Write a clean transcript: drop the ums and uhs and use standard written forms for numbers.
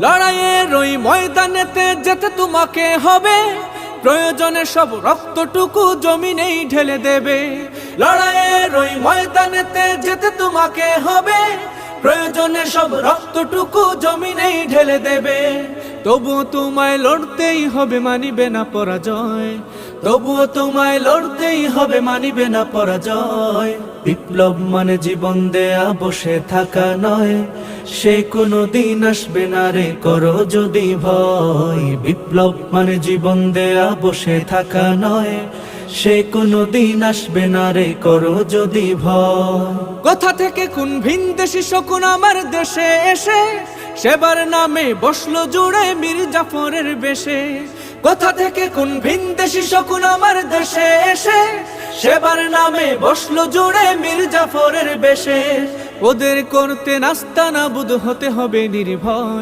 লড়াইয়ের ওই ময়দানেতে যেতে তোমাকে হবে, প্রয়োজনে সব রক্তটুকু জমিনেই ঢেলে দেবে। লড়াইয়ের ওই ময়দানেতে যেতে তোমাকে হবে, প্রয়োজনে সব রক্তটুকু জমিনেই ঢেলে দেবে। তবুও তোমায় লড়তেই হবে, মানিবে না পরাজয়। তবুও তোমায় লড়তেই হবে, মানিবে না পরাজয়। বিপ্লব মানে জীবন দেয়া বসে থাকা নয়, সে কোনো দিন আসবে না রে করো যদি ভয়। বিপ্লব মানে জীবন দেয়া বসে থাকা নয়, সে কোনো দিন আসবে না রে করো যদি ভয়। কোথা থেকে কোন ভিনদেশী শকুন আমার দেশে এসে সেবার নামে বসলো জুড়ে মীর জাফরের বেশে। কোথা থেকে কোন ভিনদেশী শকুন আমার দেশে এসে সেবার নামে বসলো জুড়ে মীর জাফরের বেশে। ওদের করতে নাস্তানাবুদ হতে হবে নির্ভয়।